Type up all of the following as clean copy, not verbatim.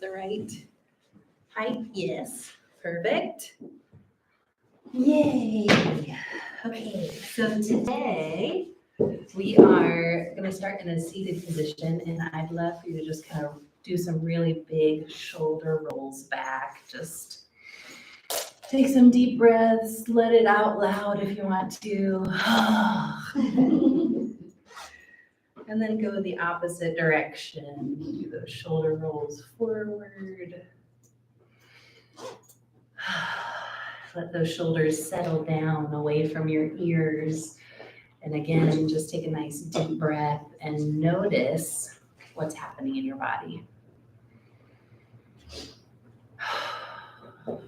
the right height? Yes. Perfect. Yay. Okay, so today we are going to start in a seated position, and I'd love for you to just kind of do some really big shoulder rolls back. Just take some deep breaths, let it out loud if you want to. And then go the opposite direction. Do those shoulder rolls forward. Let those shoulders settle down away from your ears. And again, just take a nice deep breath and notice what's happening in your body. And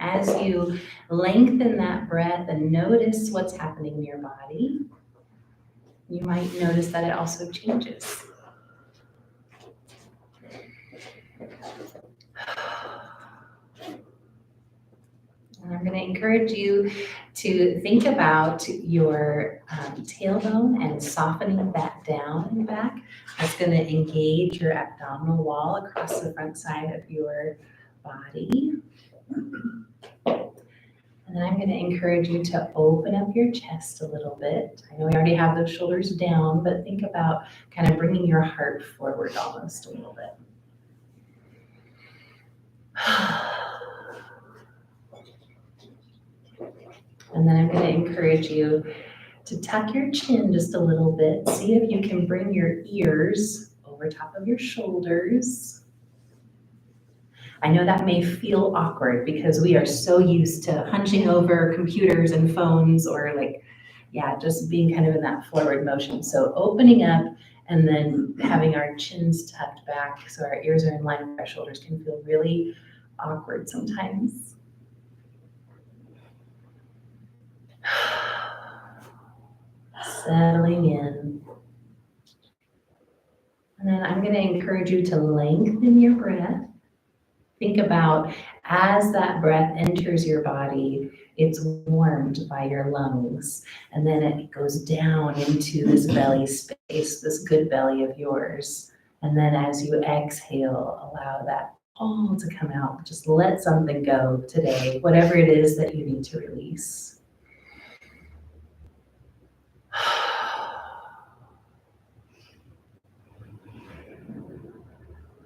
as you lengthen that breath and notice what's happening in your body, you might notice that it also changes. And I'm going to encourage you to think about your tailbone and softening that down and back. That's going to engage your abdominal wall across the front side of your body. And then I'm going to encourage you to open up your chest a little bit. I know we already have those shoulders down, but think about kind of bringing your heart forward almost a little bit. And then I'm going to encourage you to tuck your chin just a little bit. See if you can bring your ears over top of your shoulders. I know that may feel awkward because we are so used to hunching over computers and phones or just being kind of in that forward motion. So opening up and then having our chins tucked back so our ears are in line with our shoulders can feel really awkward sometimes. Settling in. And then I'm going to encourage you to lengthen your breath. Think about as that breath enters your body, it's warmed by your lungs. And then it goes down into this belly space, this good belly of yours. And then as you exhale, allow that all to come out. Just let something go today, whatever it is that you need to release.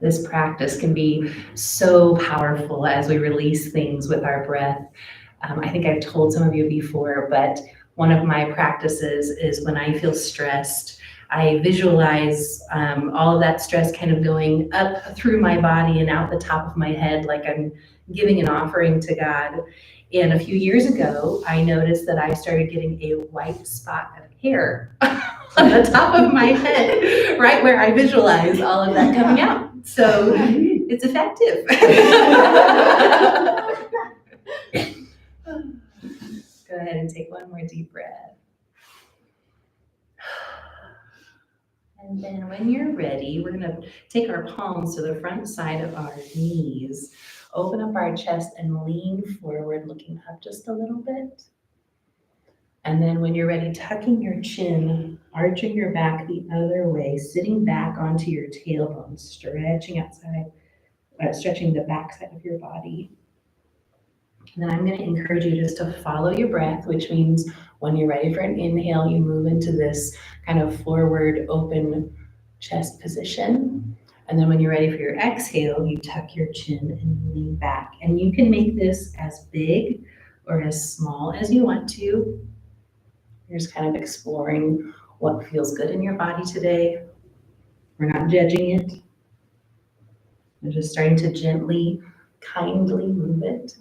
This practice can be so powerful as we release things with our breath. I think I've told some of you before, but one of my practices is when I feel stressed, I visualize all of that stress kind of going up through my body and out the top of my head like I'm giving an offering to God. And a few years ago, I noticed that I started getting a white spot of hair on the top of my head, right where I visualize all of that coming out. So it's effective. Go ahead and take one more deep breath. And then when you're ready, we're going to take our palms to the front side of our knees, open up our chest and lean forward, looking up just a little bit. And then when you're ready, tucking your chin, arching your back the other way, sitting back onto your tailbone, stretching the back side of your body. And then I'm going to encourage you just to follow your breath, which means when you're ready for an inhale, you move into this kind of forward open chest position. And then when you're ready for your exhale, you tuck your chin and lean back. And you can make this as big or as small as you want to. You're just kind of exploring what feels good in your body today. We're not judging it. We're just starting to gently, kindly move it.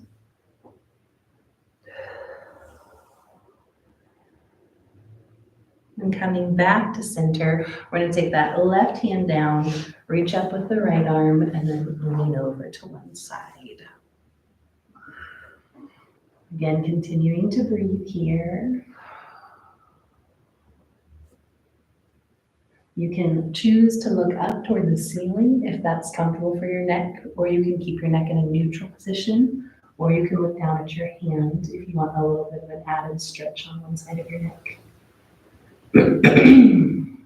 And coming back to center, we're going to take that left hand down, reach up with the right arm, and then lean over to one side. Again, continuing to breathe here. You can choose to look up toward the ceiling if that's comfortable for your neck, or you can keep your neck in a neutral position, or you can look down at your hand if you want a little bit of an added stretch on one side of your neck. And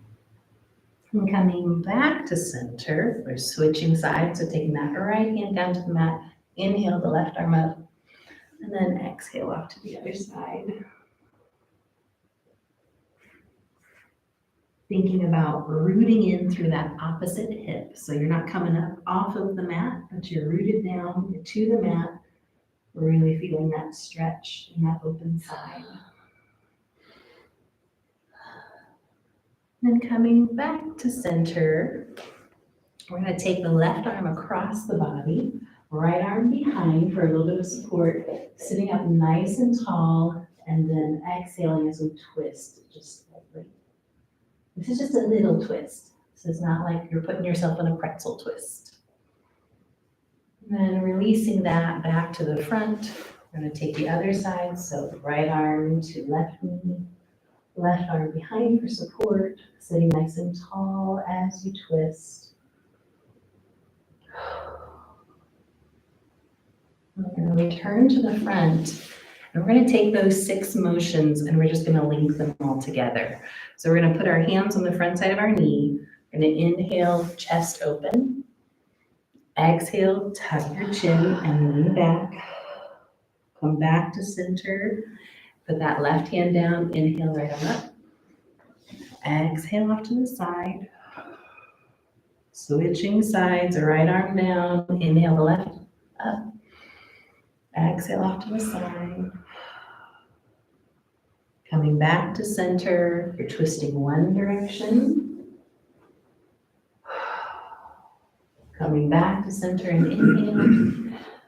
And coming back to center, we're switching sides. So taking that right hand down to the mat, inhale the left arm up, and then exhale off to the other side. Thinking about rooting in through that opposite hip. So you're not coming up off of the mat, but you're rooted down, you're to the mat, really feeling that stretch in that open side. Then coming back to center, we're going to take the left arm across the body, right arm behind for a little bit of support, sitting up nice and tall, and then exhaling as we twist just slightly. This is just a little twist. So it's not like you're putting yourself in a pretzel twist. And then releasing that back to the front. We're going to take the other side. So the right arm to left knee, left arm behind for support, sitting nice and tall as you twist. We're going to return to the front. And we're going to take those 6 motions and we're just going to link them all together. So we're going to put our hands on the front side of our knee. We're going to inhale, chest open. Exhale, tuck your chin and lean back. Come back to center. Put that left hand down. Inhale, right arm up. Exhale off to the side. Switching sides, right arm down. Inhale the left up. Exhale off to the side. Coming back to center, you're twisting one direction. Coming back to center and inhale,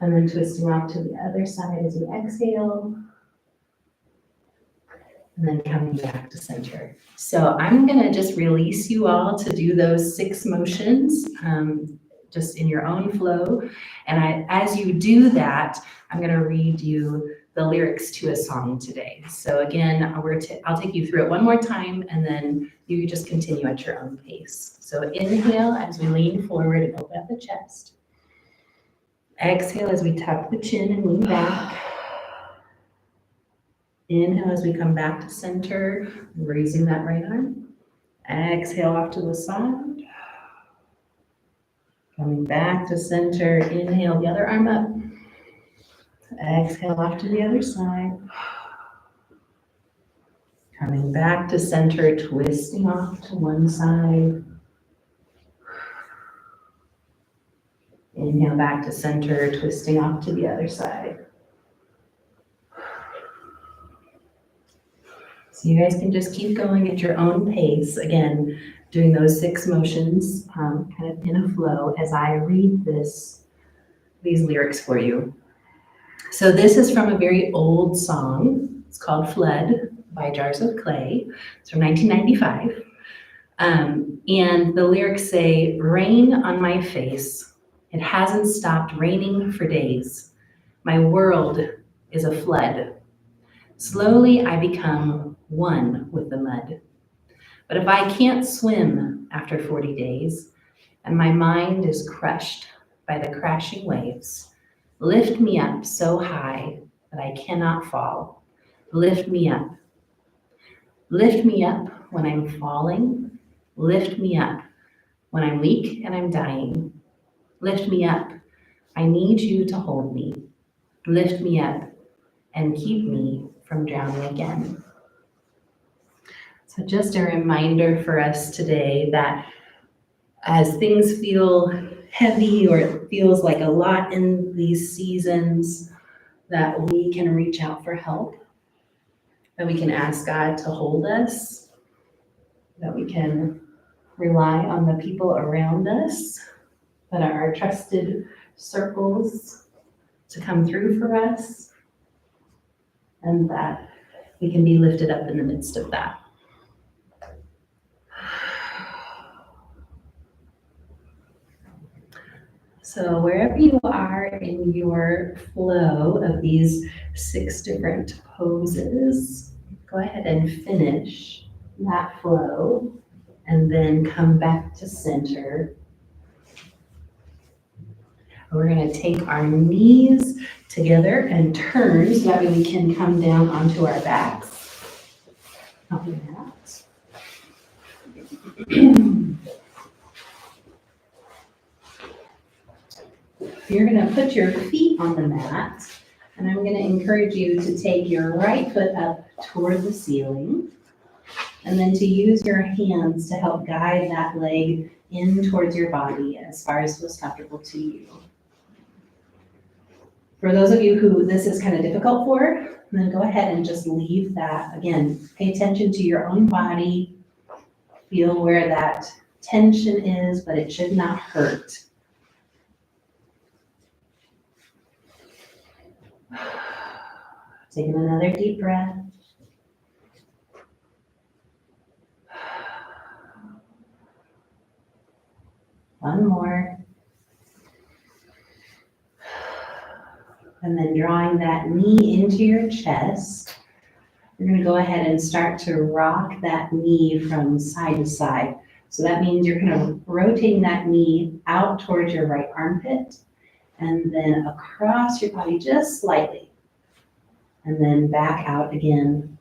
and then twisting off to the other side as you exhale. And then coming back to center. So I'm gonna just release you all to do those 6 motions, just in your own flow. And as you do that, I'm gonna read you the lyrics to a song today. So again, I'll take you through it one more time and then you just continue at your own pace. So inhale as we lean forward and open up the chest. Exhale as we tuck the chin and lean back. Inhale as we come back to center, raising that right arm. Exhale off to the side. Coming back to center, inhale the other arm up. Exhale off to the other side. Coming back to center, twisting off to one side. Inhale back to center, twisting off to the other side. So you guys can just keep going at your own pace. Again, doing those 6 motions kind of in a flow as I read these lyrics for you. So this is from a very old song. It's called Flood by Jars of Clay. It's from 1995. And the lyrics say, rain on my face. It hasn't stopped raining for days. My world is a flood. Slowly I become one with the mud. But if I can't swim after 40 days, and my mind is crushed by the crashing waves, lift me up so high that I cannot fall. Lift me up. Lift me up when I'm falling. Lift me up when I'm weak and I'm dying. Lift me up. I need you to hold me. Lift me up and keep me from drowning again. So just a reminder for us today that as things feel heavy or it feels like a lot in these seasons, that we can reach out for help, that we can ask God to hold us, that we can rely on the people around us that are our trusted circles to come through for us, and that we can be lifted up in the midst of that. So wherever you are in your flow of these 6 different poses, go ahead and finish that flow and then come back to center. We're going to take our knees together and turn so that way we can come down onto our backs. Copy that. You're gonna put your feet on the mat, and I'm gonna encourage you to take your right foot up toward the ceiling, and then to use your hands to help guide that leg in towards your body as far as feels comfortable to you. For those of you who this is kind of difficult for, then go ahead and just leave that. Again, pay attention to your own body. Feel where that tension is, but it should not hurt. Taking another deep breath. One more. And then drawing that knee into your chest, you're going to go ahead and start to rock that knee from side to side. So that means you're kind of rotating that knee out towards your right armpit and then across your body just slightly. And then back out again,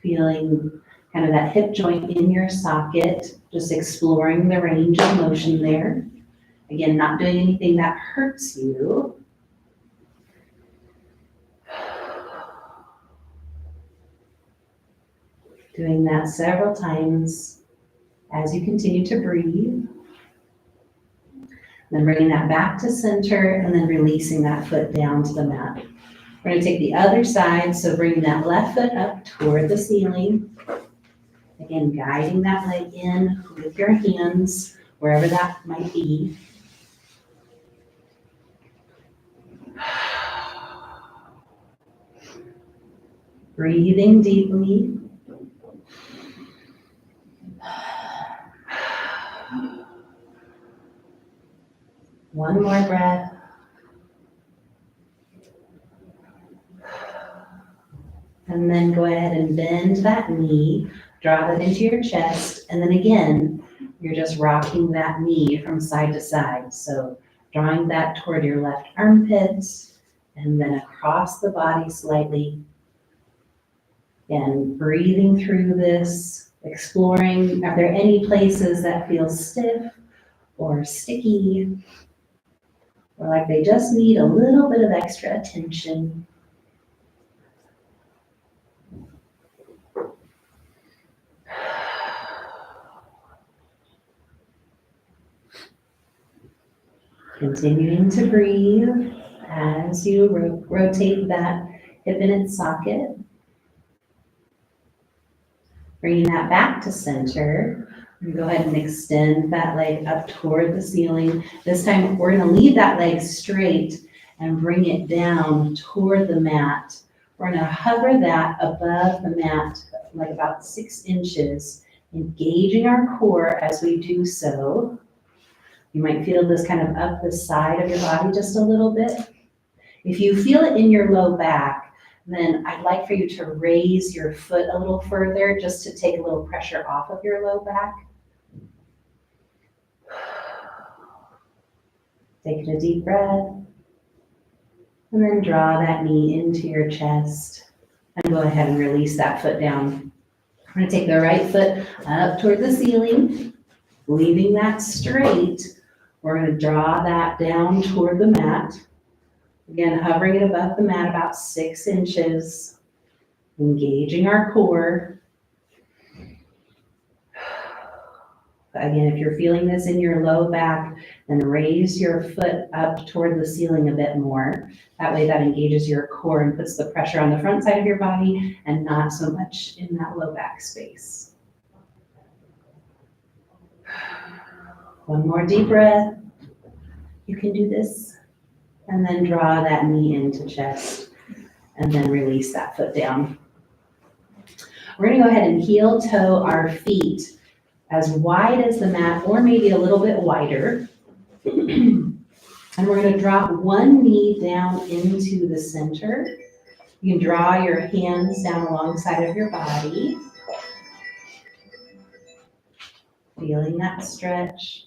feeling kind of that hip joint in your socket, just exploring the range of motion there. Again, not doing anything that hurts you. Doing that several times as you continue to breathe. Then bringing that back to center and then releasing that foot down to the mat. We're going to take the other side, so bringing that left foot up toward the ceiling. Again, guiding that leg in with your hands, wherever that might be. Breathing deeply. One more breath. And then go ahead and bend that knee, draw that into your chest, and then again, you're just rocking that knee from side to side. So drawing that toward your left armpit, and then across the body slightly. And breathing through this, exploring, are there any places that feel stiff or sticky, or like they just need a little bit of extra attention? Continuing to breathe as you rotate that hip in its socket. Bringing that back to center. Go ahead and extend that leg up toward the ceiling. This time we're going to leave that leg straight and bring it down toward the mat. We're going to hover that above the mat like about 6 inches, engaging our core as we do so. You might feel this kind of up the side of your body just a little bit. If you feel it in your low back, then I'd like for you to raise your foot a little further just to take a little pressure off of your low back. Taking a deep breath. And then draw that knee into your chest. And go ahead and release that foot down. I'm going to take the right foot up toward the ceiling, leaving that straight. We're going to draw that down toward the mat. Again, hovering it above the mat about 6 inches, engaging our core. Again, if you're feeling this in your low back, then raise your foot up toward the ceiling a bit more. That way that engages your core and puts the pressure on the front side of your body and not so much in that low back space. One more deep breath. You can do this. And then draw that knee into chest and then release that foot down. We're going to go ahead and heel toe our feet as wide as the mat or maybe a little bit wider. And we're going to drop one knee down into the center. You can draw your hands down alongside of your body. Feeling that stretch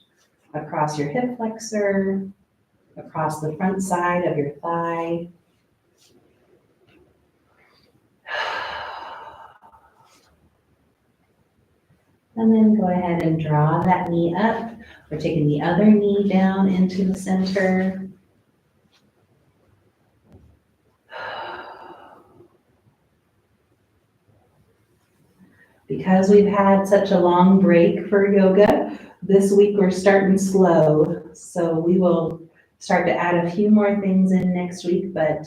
across your hip flexor, across the front side of your thigh. And then go ahead and draw that knee up. We're taking the other knee down into the center. Because we've had such a long break for yoga, this week we're starting slow. So we will start to add a few more things in next week, but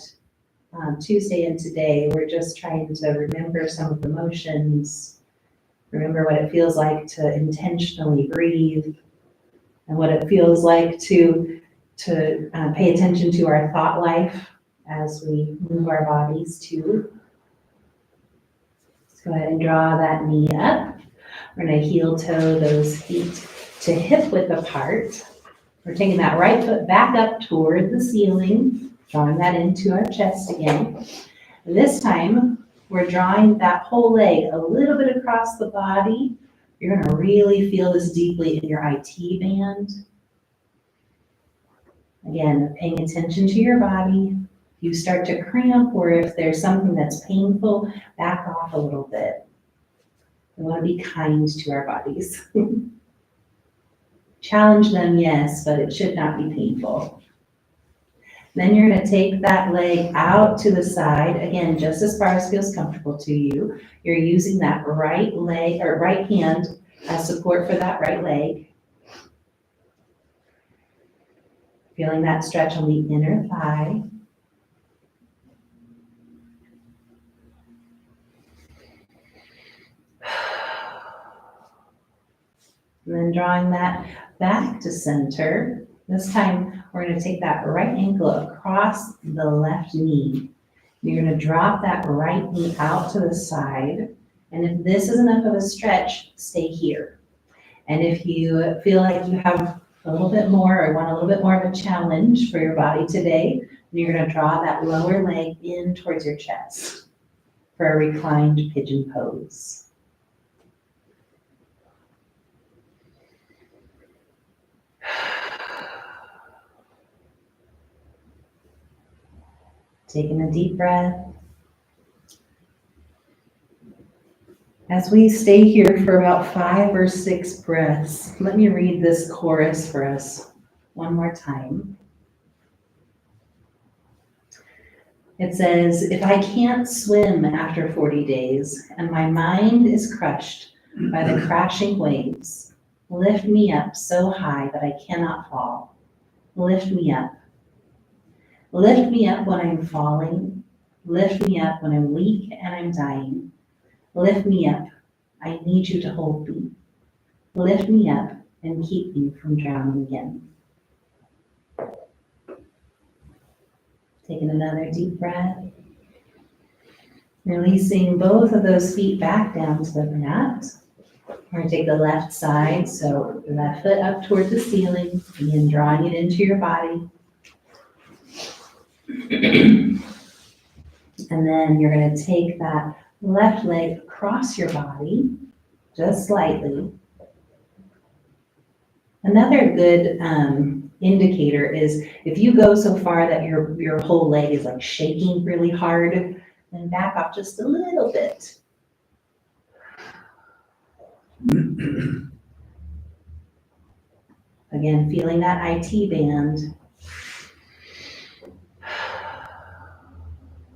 Tuesday and today, we're just trying to remember some of the motions, remember what it feels like to intentionally breathe, and what it feels like to pay attention to our thought life as we move our bodies too. Let's go ahead and draw that knee up. We're gonna heel toe those feet to hip width apart. We're taking that right foot back up toward the ceiling, drawing that into our chest again. This time, we're drawing that whole leg a little bit across the body. You're gonna really feel this deeply in your IT band. Again, paying attention to your body. If you start to cramp or if there's something that's painful, back off a little bit. We want to be kind to our bodies. Challenge them, yes, but it should not be painful. Then you're going to take that leg out to the side, again, just as far as feels comfortable to you. You're using that right leg or right hand as support for that right leg. Feeling that stretch on the inner thigh. And then drawing that back to center. This time, we're going to take that right ankle across the left knee. You're going to drop that right knee out to the side. And if this is enough of a stretch, stay here. And if you feel like you have a little bit more or want a little bit more of a challenge for your body today, then you're going to draw that lower leg in towards your chest for a reclined pigeon pose. Taking a deep breath. As we stay here for about 5 or 6 breaths, let me read this chorus for us one more time. It says, if I can't swim after 40 days and my mind is crushed by the crashing waves, lift me up so high that I cannot fall. Lift me up. Lift me up when I'm falling. Lift me up when I'm weak and I'm dying. Lift me up. I need you to hold me. Lift me up and keep me from drowning again. Taking another deep breath. Releasing both of those feet back down to the mat. We're going to take the left side, so left foot up toward the ceiling, again drawing it into your body. And then you're going to take that left leg across your body, just slightly. Another good indicator is if you go so far that your whole leg is like shaking really hard, then back off just a little bit. Again, feeling that IT band.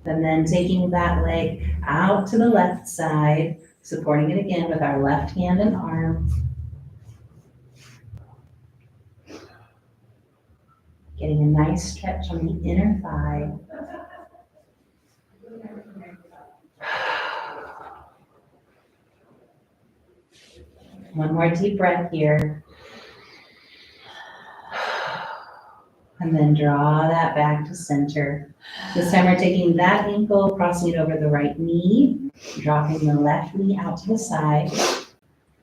And then taking that leg out to the left side, supporting it again with our left hand and arm. Getting a nice stretch on the inner thigh. One more deep breath here. And then draw that back to center. This time we're taking that ankle, crossing it over the right knee, dropping the left knee out to the side.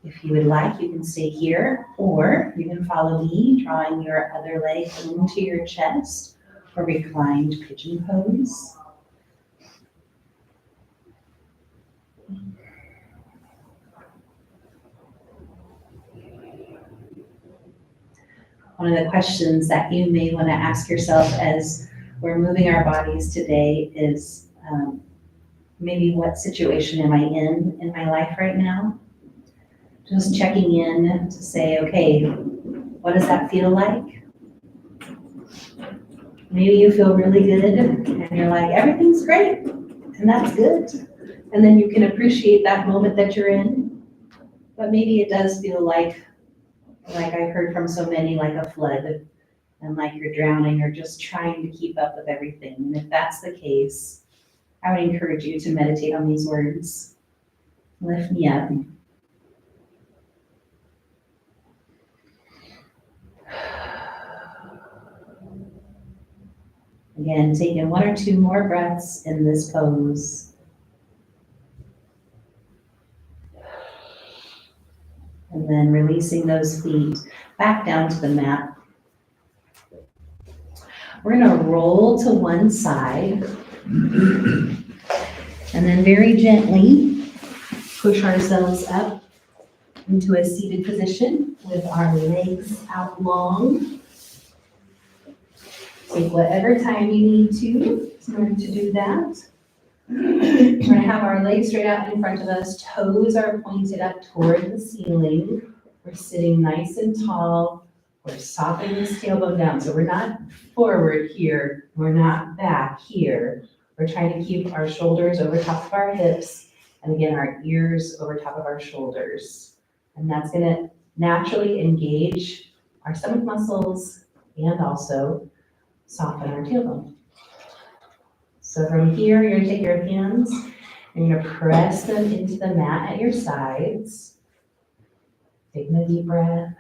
If you would like, you can stay here, or you can follow me, drawing your other leg into your chest for reclined pigeon pose. One of the questions that you may want to ask yourself as we're moving our bodies today is maybe what situation am I in my life right now? Just checking in to say, okay, what does that feel like? Maybe you feel really good and you're like, everything's great, and that's good. And then you can appreciate that moment that you're in. But maybe it does feel like I've heard from so many, like a flood and like you're drowning or just trying to keep up with everything. And if that's the case, I would encourage you to meditate on these words. Lift me up. Again, take in 1 or 2 more breaths in this pose. And then releasing those feet back down to the mat. We're gonna roll to one side and then very gently push ourselves up into a seated position with our legs out long. Take whatever time you need to in order to do that. We're gonna have our legs straight out in front of us, toes are pointed up toward the ceiling. We're sitting nice and tall. We're softening this tailbone down. So we're not forward here, we're not back here. We're trying to keep our shoulders over top of our hips, and again, our ears over top of our shoulders. And that's gonna naturally engage our stomach muscles and also soften our tailbone. So from here, you're gonna take your hands, and you're gonna press them into the mat at your sides. Taking a deep breath.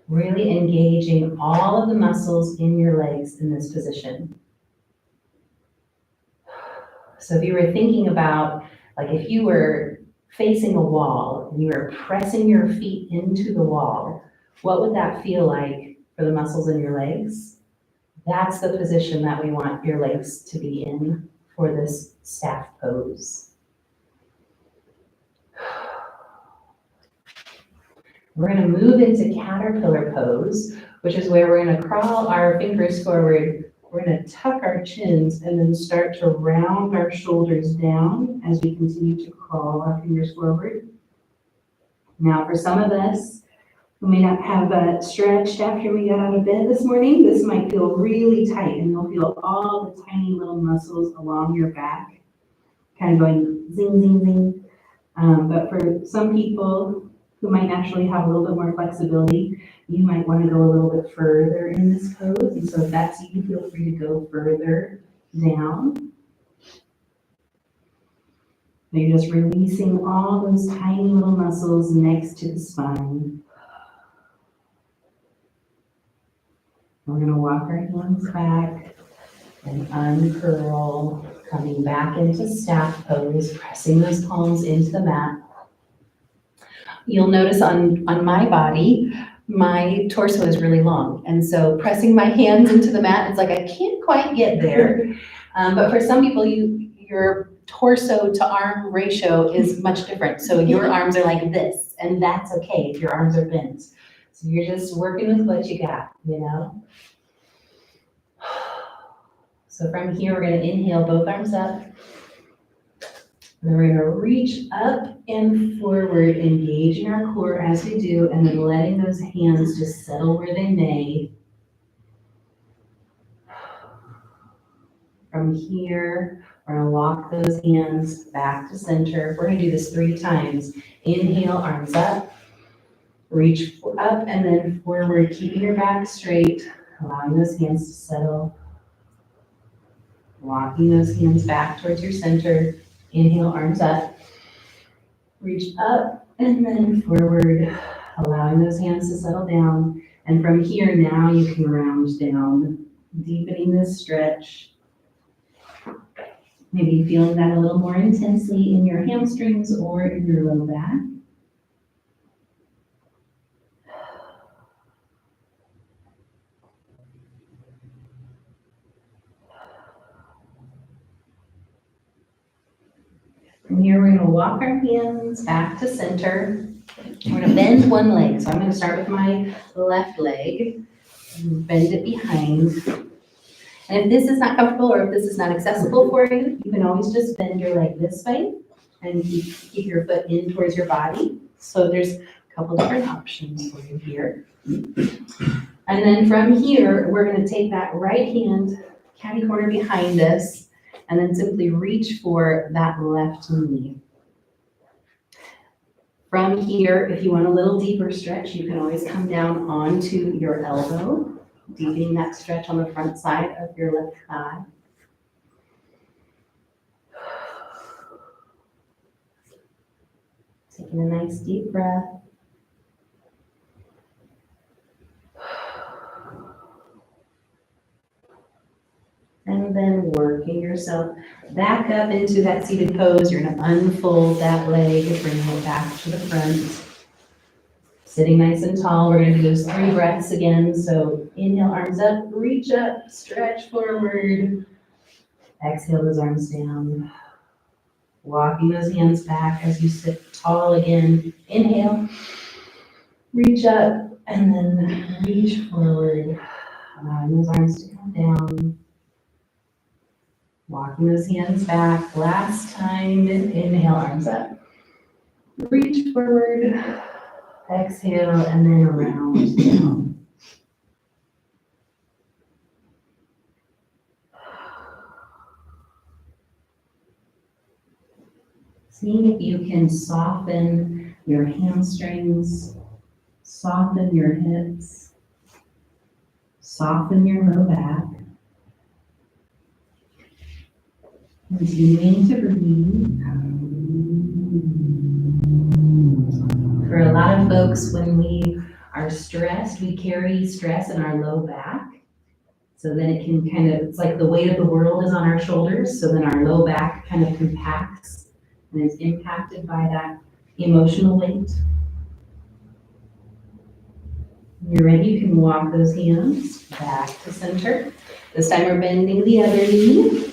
Really engaging all of the muscles in your legs in this position. So if you were thinking about, like if you were facing a wall and you were pressing your feet into the wall, what would that feel like for the muscles in your legs? That's the position that we want your legs to be in for this staff pose. We're gonna move into caterpillar pose, which is where we're gonna crawl our fingers forward. We're gonna tuck our chins and then start to round our shoulders down as we continue to crawl our fingers forward. Now for some of us who may not have stretched after we got out of bed this morning, this might feel really tight, and you'll feel all the tiny little muscles along your back kind of going zing, zing, zing. But for some people who might naturally have a little bit more flexibility, you might want to go a little bit further in this pose. And so if that's you, feel free to go further down. So you're just releasing all those tiny little muscles next to the spine. We're going to walk our hands back and uncurl, coming back into staff pose, pressing those palms into the mat. You'll notice on my body, my torso is really long. And so pressing my hands into the mat, it's like I can't quite get there. But for some people, your torso to arm ratio is much different. So your arms are like this, and that's okay if your arms are bent. So you're just working with what you got, you know? So from here, we're gonna inhale both arms up. And then we're gonna reach up and forward, engaging our core as we do, and then letting those hands just settle where they may. From here, we're gonna walk those hands back to center. We're gonna do this 3 times. Inhale, arms up, reach up and then forward, keeping your back straight, allowing those hands to settle. Walking those hands back towards your center. Inhale, arms up, reach up and then forward, allowing those hands to settle down. And from here, now you can round down, deepening this stretch. Maybe feeling that a little more intensely in your hamstrings or in your low back. From here, we're going to walk our hands back to center. We're going to bend one leg. So I'm going to start with my left leg and bend it behind. And if this is not comfortable or if this is not accessible for you, you can always just bend your leg this way and keep your foot in towards your body. So there's a couple different options for you here. And then from here, we're going to take that right hand, catty corner behind us, and then simply reach for that left knee. From here, if you want a little deeper stretch, you can always come down onto your elbow, deepening that stretch on the front side of your left thigh. Taking a nice deep breath. And then working yourself back up into that seated pose. You're going to unfold that leg, bringing it back to the front. Sitting nice and tall. We're going to do those 3 breaths again. So inhale, arms up, reach up, stretch forward. Exhale those arms down. Walking those hands back as you sit tall again. Inhale, reach up, and then reach forward. Allowing those arms to come down. Walking those hands back. Last time, inhale, arms up. Reach forward. Exhale, and then around down. Seeing if you can soften your hamstrings, soften your hips, soften your low back. Continuing to breathe. For a lot of folks, when we are stressed, we carry stress in our low back. So then it can it's like the weight of the world is on our shoulders. So then our low back kind of compacts and is impacted by that emotional weight. When you're ready, you can walk those hands back to center. This time we're bending the other knee.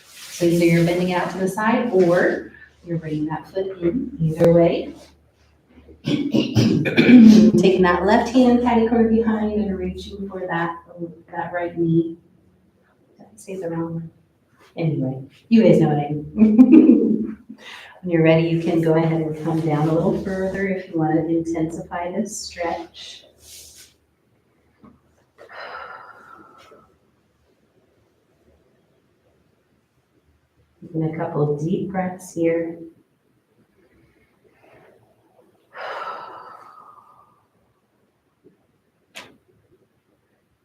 So either you're bending it out to the side or you're bringing that foot in, either way. Taking that left hand catty corner behind and reaching for that right knee. That stays around. Anyway, you guys know what I mean. When you're ready, you can go ahead and come down a little further if you want to intensify this stretch. Taking a couple of deep breaths here.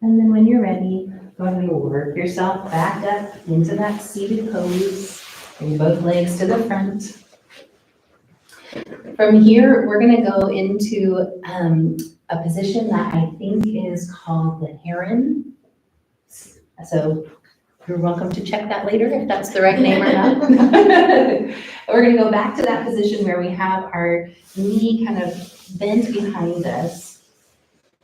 And then when you're ready, go ahead and work yourself back up into that seated pose. Bring both legs to the front. From here, we're going to go into a position that I think is called the heron. So you're welcome to check that later if that's the right name or not. We're going to go back to that position where we have our knee kind of bent behind us.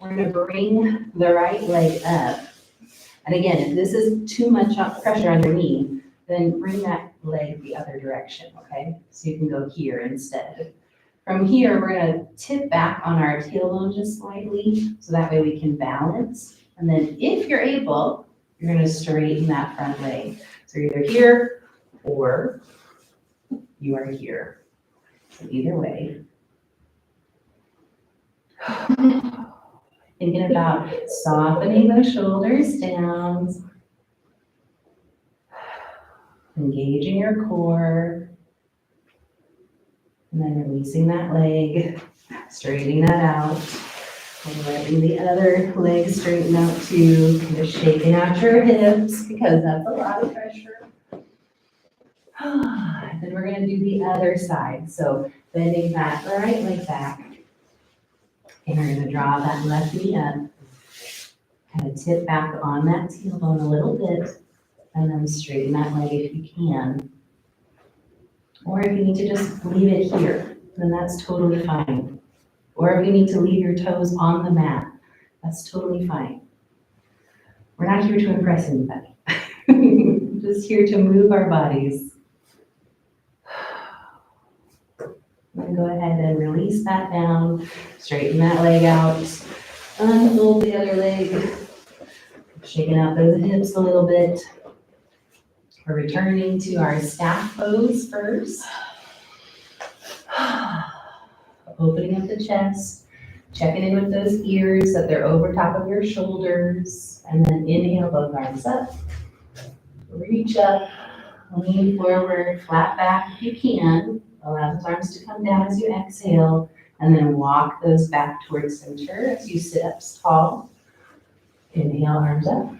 We're going to bring the right leg up. And again, if this is too much pressure on your knee, then bring that leg the other direction, okay? So you can go here instead. From here, we're going to tip back on our tailbone just slightly, so that way we can balance. And then if you're able, you're going to straighten that front leg. So you're either here or you are here. So either way. Thinking about softening those shoulders down, engaging your core, and then releasing that leg, straightening that out, and letting the other leg straighten out too, kind of shaking out your hips because that's a lot of pressure. Then we're going to do the other side. So bending that right leg back. And we're going to draw that left knee up, kind of tip back on that tailbone a little bit, and then straighten that leg if you can. Or if you need to just leave it here, then that's totally fine. Or if you need to leave your toes on the mat, that's totally fine. We're not here to impress anybody. Just here to move our bodies. And go ahead and release that down, straighten that leg out, unfold the other leg, shaking out those hips a little bit. We're returning to our staff pose first. Opening up the chest, checking in with those ears, that they're over top of your shoulders, and then inhale both arms up, reach up, Lean forward, flat back if you can. Allow those arms to come down as you exhale, and then walk those back towards center as you sit up tall. Inhale, arms up.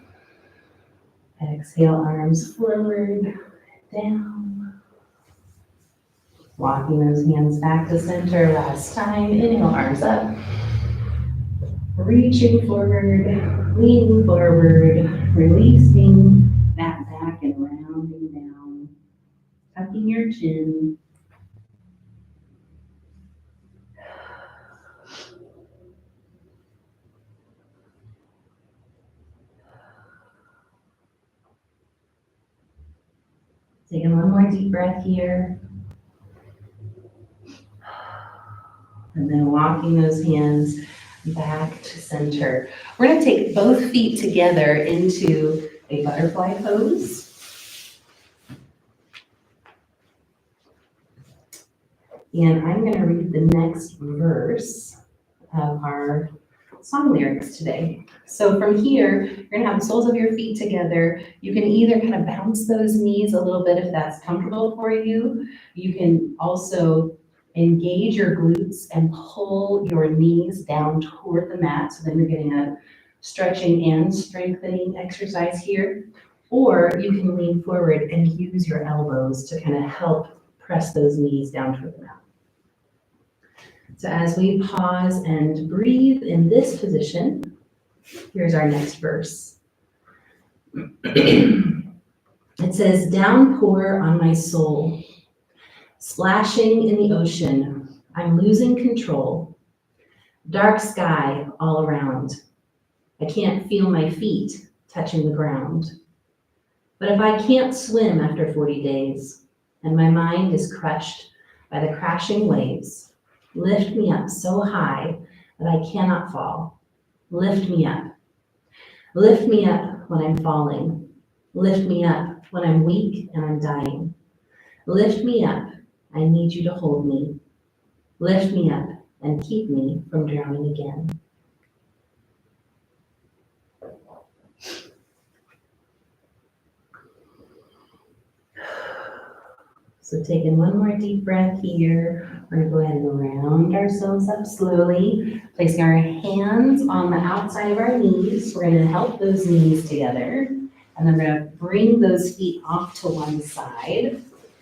Exhale, arms forward, down. Walking those hands back to center. Last time. Inhale, arms up. Reaching forward, leaning forward, releasing that back and rounding down. Tucking your chin. Taking one more deep breath here. And then walking those hands back to center. We're going to take both feet together into a butterfly pose. And I'm going to read the next verse of our song lyrics today. So from here, you're going to have the soles of your feet together. You can either kind of bounce those knees a little bit if that's comfortable for you. You can also engage your glutes and pull your knees down toward the mat. So then you're getting a stretching and strengthening exercise here. Or you can lean forward and use your elbows to kind of help press those knees down toward the mat. So as we pause and breathe in this position, here's our next verse. It says, downpour on my soul, splashing in the ocean, I'm losing control. Dark sky all around. I can't feel my feet touching the ground. But if I can't swim after 40 days, and my mind is crushed by the crashing waves, lift me up so high that I cannot fall. Lift me up. Lift me up when I'm falling. Lift me up when I'm weak and I'm dying. Lift me up. I need you to hold me. Lift me up and keep me from drowning again. So taking one more deep breath here, we're going to go ahead and round ourselves up slowly, placing our hands on the outside of our knees. We're going to help those knees together, and then we're going to bring those feet off to one side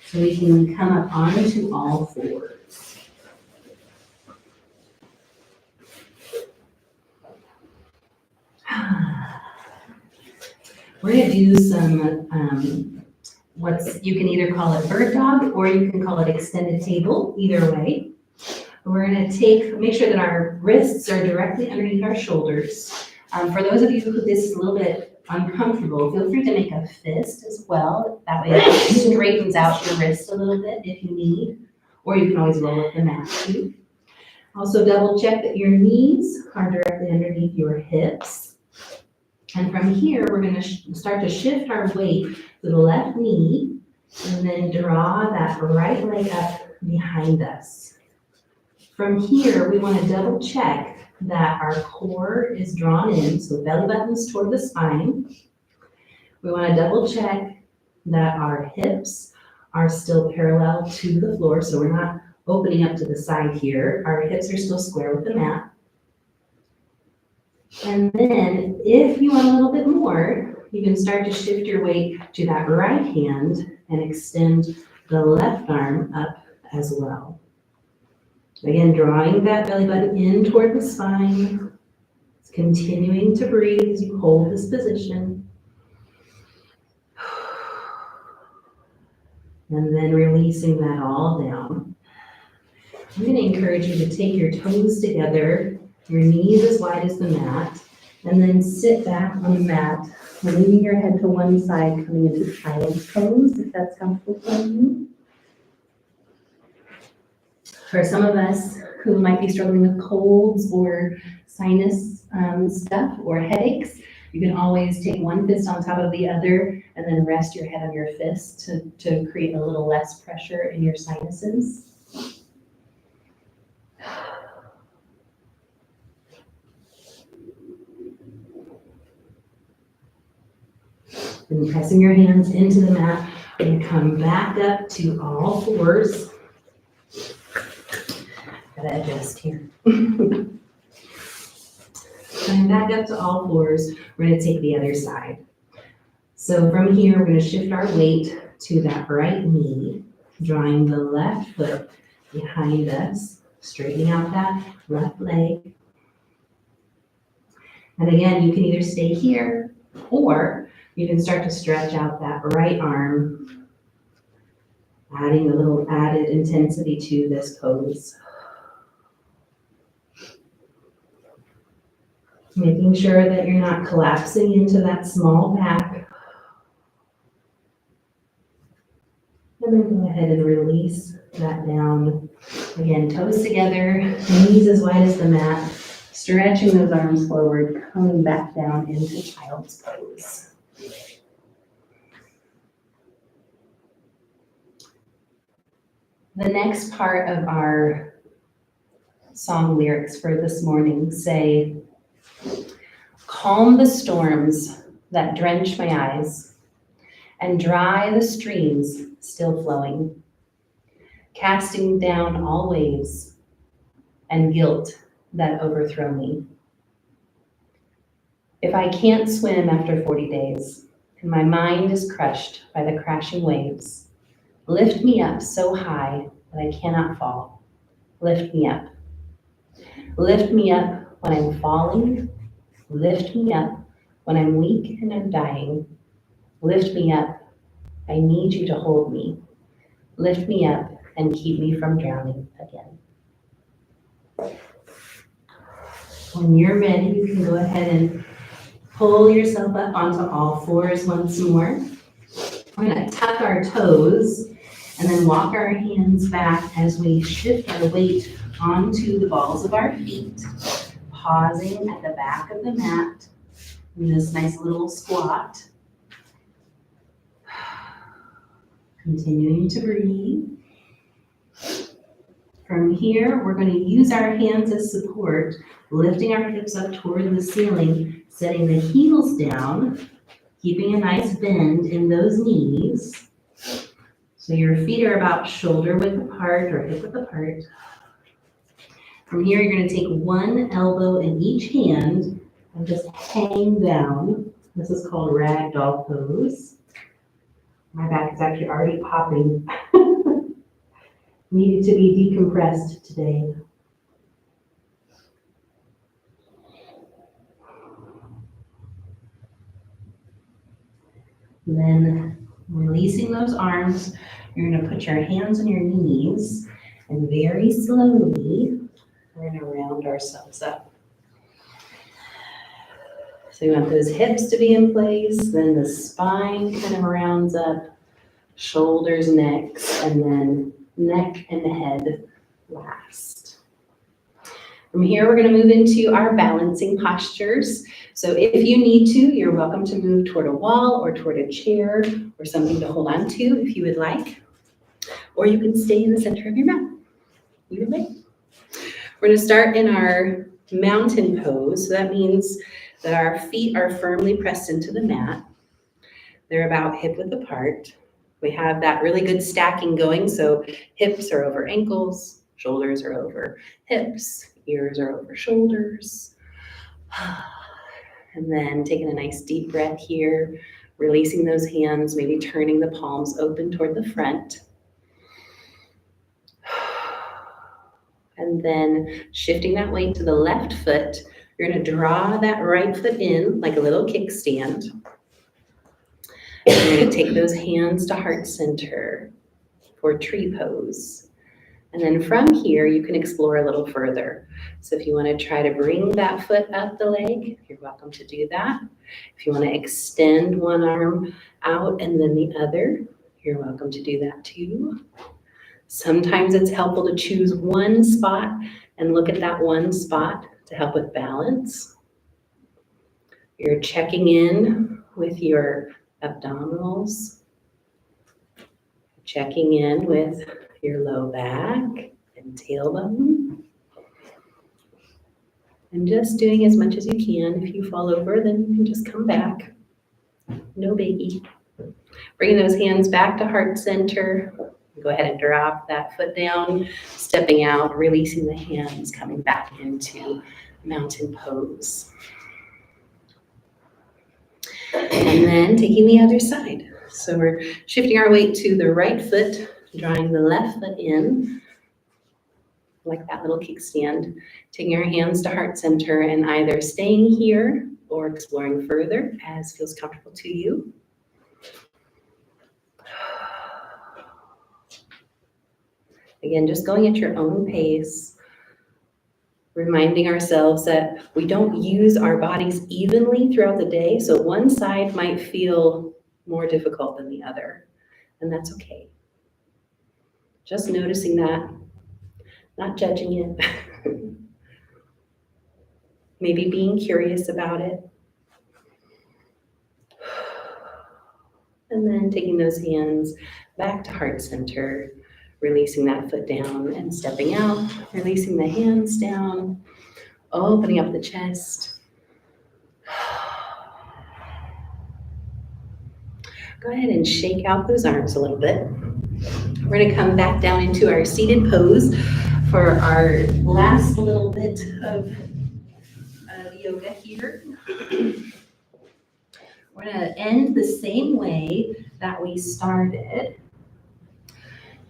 so we can come up onto all fours. We're going to do some you can either call it bird dog or you can call it extended table, either way. We're going to make sure that our wrists are directly underneath our shoulders. For those of you who this is a little bit uncomfortable, feel free to make a fist as well. That way it straightens out your wrist a little bit if you need, or you can always roll up the mat too. Also double check that your knees are directly underneath your hips. And from here, we're going to start to shift our weight to the left knee and then draw that right leg up behind us. From here, we want to double check that our core is drawn in, so belly button's toward the spine. We want to double check that our hips are still parallel to the floor, so we're not opening up to the side here. Our hips are still square with the mat. And then if you want a little bit more, you can start to shift your weight to that right hand and extend the left arm up as well. Again, drawing that belly button in toward the spine. Continuing to breathe as you hold this position. And then releasing that all down. I'm going to encourage you to take your toes together, your knees as wide as the mat, and then sit back on the mat, leaning your head to one side, coming into child's pose, if that's comfortable for you. For some of us who might be struggling with colds or sinus stuff or headaches, you can always take one fist on top of the other and then rest your head on your fist to create a little less pressure in your sinuses. And pressing your hands into the mat, And come back up to all fours. Gotta adjust here. Coming back up to all fours, we're gonna take the other side. So from here, we're gonna shift our weight to that right knee, drawing the left foot behind us, straightening out that left leg. And again, you can either stay here or you can start to stretch out that right arm, adding a little added intensity to this pose. Making sure that you're not collapsing into that small back. And then go ahead and release that down. Again, toes together, knees as wide as the mat, stretching those arms forward, coming back down into child's pose. The next part of our song lyrics for this morning say, calm the storms that drench my eyes and dry the streams still flowing, casting down all waves and guilt that overthrow me. If I can't swim after 40 days and my mind is crushed by the crashing waves, lift me up so high that I cannot fall. Lift me up. Lift me up when I'm falling. Lift me up when I'm weak and I'm dying. Lift me up. I need you to hold me. Lift me up and keep me from drowning again. When you're ready, you can go ahead and pull yourself up onto all fours once more. We're going to tuck our toes and then walk our hands back as we shift our weight onto the balls of our feet, pausing at the back of the mat in this nice little squat. Continuing to breathe. From here, we're going to use our hands as support, lifting our hips up toward the ceiling, setting the heels down, keeping a nice bend in those knees. So your feet are about shoulder width apart or hip width apart. From here, you're going to take one elbow in each hand and just hang down. This is called ragdoll pose. My back is actually already popping. Needed to be decompressed today. And then releasing those arms, you're going to put your hands on your knees and very slowly, we're going to round ourselves up. So you want those hips to be in place, then the spine kind of rounds up, shoulders, necks, and then neck and head last. From here, we're going to move into our balancing postures. So if you need to, you're welcome to move toward a wall or toward a chair or something to hold on to if you would like. Or you can stay in the center of your mat. Either way. We're going to start in our mountain pose. So that means that our feet are firmly pressed into the mat. They're about hip width apart. We have that really good stacking going, so hips are over ankles, shoulders are over hips, ears are over shoulders. And then taking a nice deep breath here, releasing those hands, maybe turning the palms open toward the front. And then shifting that weight to the left foot, you're going to draw that right foot in like a little kickstand. And you're going to take those hands to heart center for tree pose. And then from here, you can explore a little further. So if you want to try to bring that foot up the leg, you're welcome to do that. If you want to extend one arm out and then the other, you're welcome to do that too. Sometimes it's helpful to choose one spot and look at that one spot to help with balance. You're checking in with your abdominals, checking in with your low back and tailbone, and just doing as much as you can. If you fall over, then you can just come back. No biggie. Bringing those hands back to heart center. Go ahead and drop that foot down, stepping out, releasing the hands, coming back into mountain pose. And then taking the other side. So we're shifting our weight to the right foot, drawing the left foot in, like that little kickstand. Taking our hands to heart center and either staying here or exploring further as feels comfortable to you. Again, just going at your own pace, reminding ourselves that we don't use our bodies evenly throughout the day, so one side might feel more difficult than the other, and that's okay. Just noticing that, not judging it, maybe being curious about it, and then taking those hands back to heart center, releasing that foot down and stepping out, releasing the hands down, opening up the chest. Go ahead and shake out those arms a little bit. We're going to come back down into our seated pose for our last little bit of yoga here. We're going to end the same way that we started.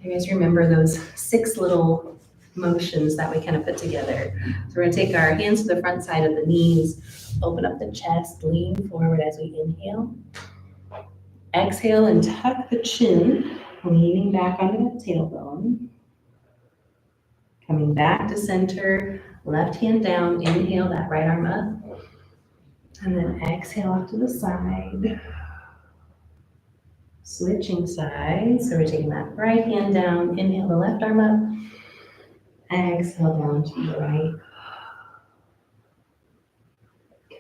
You guys remember those 6 little motions that we kind of put together. So we're going to take our hands to the front side of the knees, open up the chest, lean forward as we inhale. Exhale and tuck the chin, leaning back onto the tailbone. Coming back to center, left hand down, inhale that right arm up. And then exhale off to the side. Switching sides, so we're taking that right hand down, inhale the left arm up. Exhale down to the right.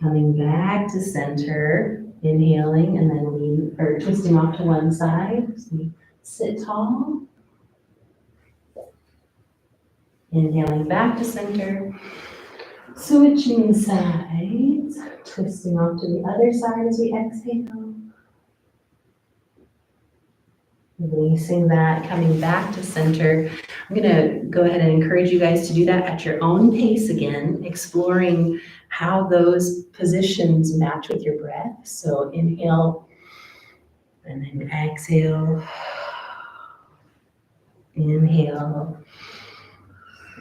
Coming back to center, inhaling and then twisting off to one side. So we sit tall. Inhaling back to center. Switching sides, twisting off to the other side as we exhale. Releasing that, coming back to center. I'm going to go ahead and encourage you guys to do that at your own pace again, exploring how those positions match with your breath. So inhale and then exhale. Inhale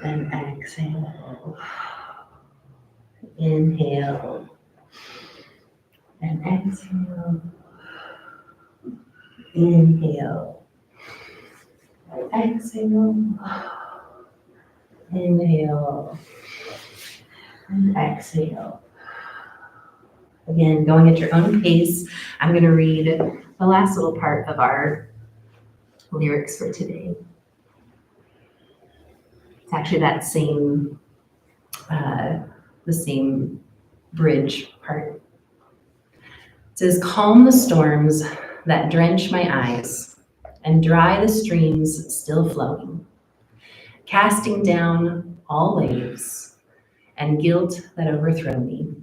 and exhale. Inhale and exhale. Inhale, exhale, inhale, and exhale. Again, going at your own pace, I'm going to read the last little part of our lyrics for today. It's actually that same, the same bridge part. It says, calm the storms that drench my eyes and dry the streams still flowing, casting down all waves and guilt that overthrow me.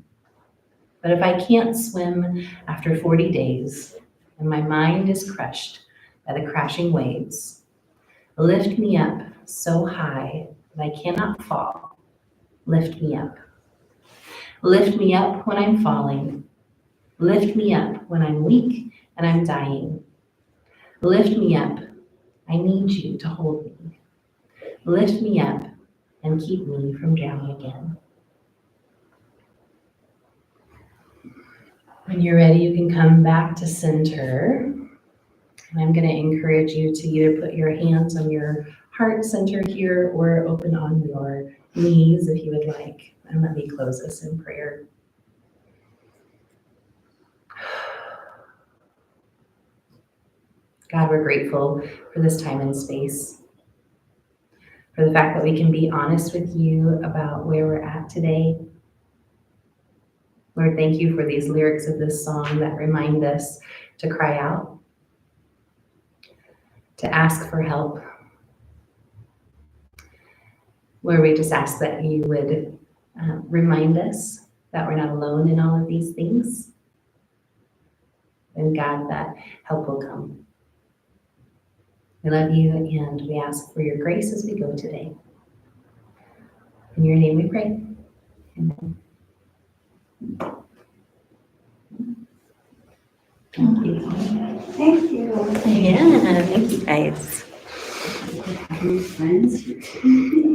But if I can't swim after 40 days and my mind is crushed by the crashing waves, lift me up so high that I cannot fall. Lift me up. Lift me up when I'm falling. Lift me up when I'm weak and I'm dying. Lift me up. I need you to hold me. Lift me up and keep me from drowning again. When you're ready, you can come back to center. And I'm going to encourage you to either put your hands on your heart center here or open on your knees if you would like. And let me close this in prayer. God, we're grateful for this time and space, for the fact that we can be honest with you about where we're at today. Lord, thank you for these lyrics of this song that remind us to cry out, to ask for help. Lord, we just ask that you would remind us that we're not alone in all of these things, and God, that help will come. We love you and we ask for your grace as we go today. In your name we pray. Amen. Thank you. Thank you. Yeah, thank you guys. Friends.